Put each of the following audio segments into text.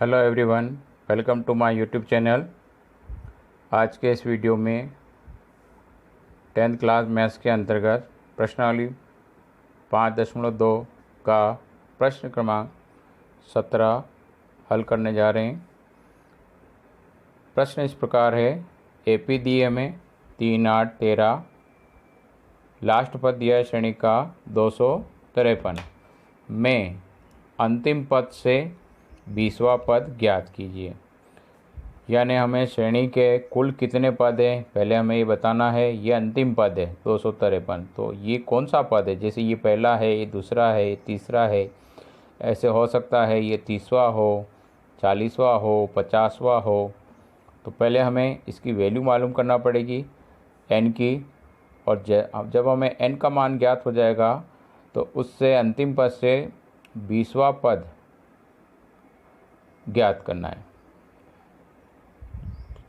Hello everyone, welcome to my YouTube channel. आज के इस वीडियो में 10th क्लास मैथ्स के अंतर्गत प्रश्नावली 5.2 का प्रश्न क्रमांक 17 हल करने जा रहे हैं। प्रश्न इस प्रकार है, एपी दिए हमें 3, 8, 13, लास्ट पद दिया है श्रेणी का 253 में अंतिम पद से 20वां पद ज्ञात कीजिए। यानी हमें श्रेणी के कुल कितने पद हैं पहले हमें ये बताना है। ये अंतिम पद है 253, तो ये कौन सा पद है? जैसे ये पहला है, ये दूसरा है, ये तीसरा है, ऐसे हो सकता है ये 30वां हो, 40वां हो, 50वां हो। तो पहले हमें इसकी वैल्यू मालूम करना पड़ेगी n की, और जब हमें n का मान ज्ञात हो जाएगा तो उससे अंतिम पद से 20वां पद ज्ञात करना है।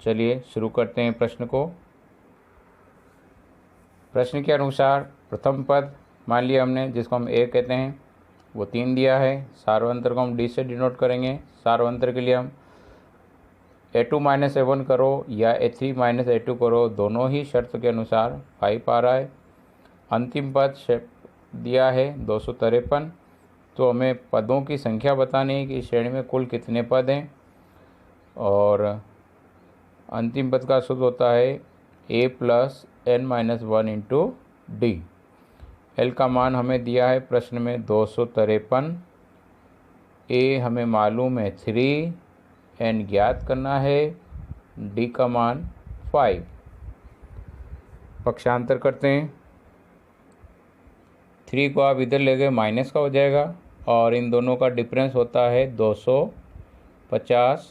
चलिए शुरू करते हैं प्रश्न को। प्रश्न के अनुसार प्रथम पद मान लिया हमने, जिसको हम a कहते हैं, वो 3 दिया है। सार्वंतर को हम d से डिनोट करेंगे। सार्वंतर के लिए हम a2 - a1 करो या a3 - a2 करो, दोनों ही शर्त के अनुसार 5 आ रहा है। अंतिम पद दिया है 253, तो हमें पदों की संख्या बतानी है कि श्रेणी में कुल कितने पद हैं। और अंतिम पद का सूत्र होता है a + n - 1 into D. L का मान हमें दिया है प्रश्न में 253, a हमें मालूम है 3, n ज्ञात करना है, d का मान 5। पक्षांतर करते हैं। 3 को आप इधर ले गए माइनस का हो जाएगा, और इन दोनों का डिफरेंस होता है 250।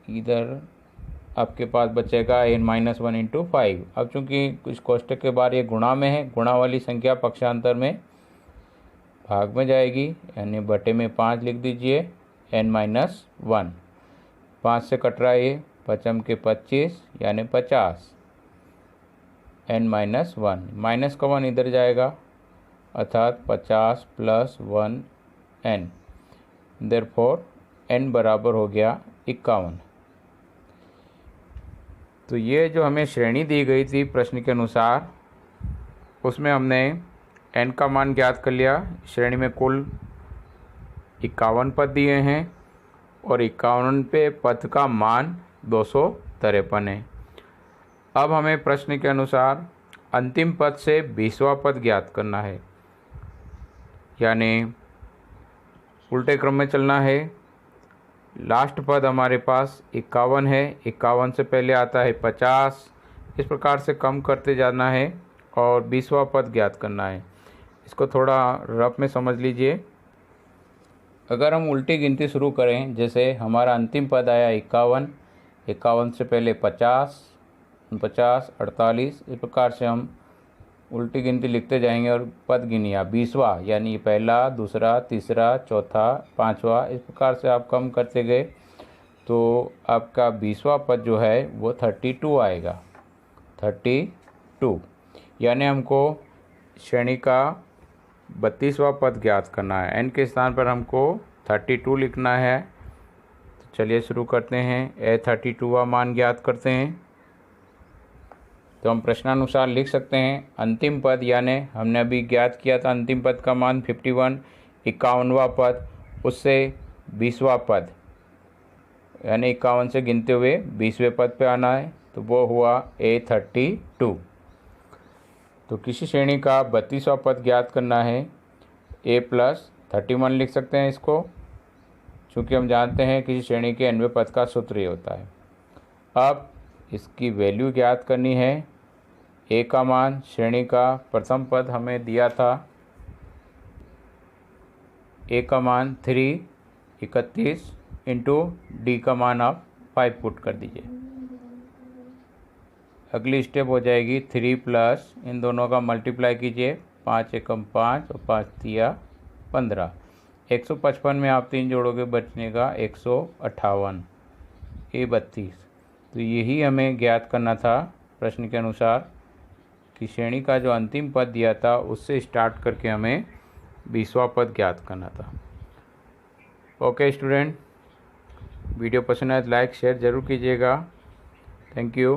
इधर आपके पास बचेगा n-1 इंटू 5। अब चूंकि कुछ कोष्टक के बाद ये गुणा में है, गुणा वाली संख्या पक्षांतर में भाग में जाएगी, यानी बटे में 5 लिख दीजिए, n-1। 5 से कट रहा है ये, पचम के 25 यानी 50, n-1 माइनस का 1 इधर जाएगा, अर्थात 50 + 1 n। देयरफॉर n बराबर हो गया 51। तो ये जो हमें श्रेणी दी गई थी प्रश्न के अनुसार, उसमें हमने n का मान ज्ञात कर लिया। श्रेणी में कुल 51 पद दिए हैं और 51 पे पद का मान 253 है। अब हमें प्रश्न के अनुसार अंतिम पद से 20वां पद ज्ञात करना है, यानी उल्टे क्रम में चलना है। लास्ट पद हमारे पास 51 है, 51 से पहले आता है 50, इस प्रकार से कम करते जाना है और 20वां पद ज्ञात करना है। इसको थोड़ा रफ में समझ लीजिए। अगर हम उल्टी गिनती शुरू करें, जैसे हमारा अंतिम पद आया 51, 51 से पहले 50, 49, 48, इस प्रकार से हम उल्टी गिनती लिखते जाएंगे और पद गिनिया 20वां, यानी पहला, दूसरा, तीसरा, चौथा, 5वां, इस प्रकार से आप कम करते गए तो आपका 20वां पद जो है वो 32 आएगा। 32 यानी हमको श्रेणी का 32वां पद ज्ञात करना है। n के स्थान पर हमको 32 लिखना है। तो चलिए शुरू करते हैं। a 32वां मान ज्ञात करते हैं। तो हम प्रश्नानुसार लिख सकते हैं अंतिम पद, यानी हमने अभी ज्ञात किया था अंतिम पद का मान 51, 51वां पद, उससे 20वां पद, यानी 51 से गिनते हुए 20वें पद पे आना है, तो वो हुआ a 32। तो किसी श्रेणी का 32वां पद ज्ञात करना है, a + 31 लिख सकते हैं इसको, चूँकि हम जानते हैं किसी श्रेणी के nवें पद का सूत्र ये होता है। अब इसकी वैल्यू ज्ञात करनी है। a का मान श्रेणी का प्रथम पद हमें दिया था, a का मान 3, 31 इंटू d का मान आप 5 पुट कर दीजिए। अगली स्टेप हो जाएगी 3 प्लस इन दोनों का मल्टीप्लाई कीजिए, 5 एकम 5 और 5 तिया 15। 155 में आप 3 जोड़ोगे, बचने का 158, a 32। तो यही हमें ज्ञात करना था प्रश्न के अनुसार कि श्रेणी का जो अंतिम पद दिया था उससे स्टार्ट करके हमें 20वां पद ज्ञात करना था। ओके स्टूडेंट, वीडियो पसंद आए तो लाइक शेयर ज़रूर कीजिएगा। Thank you.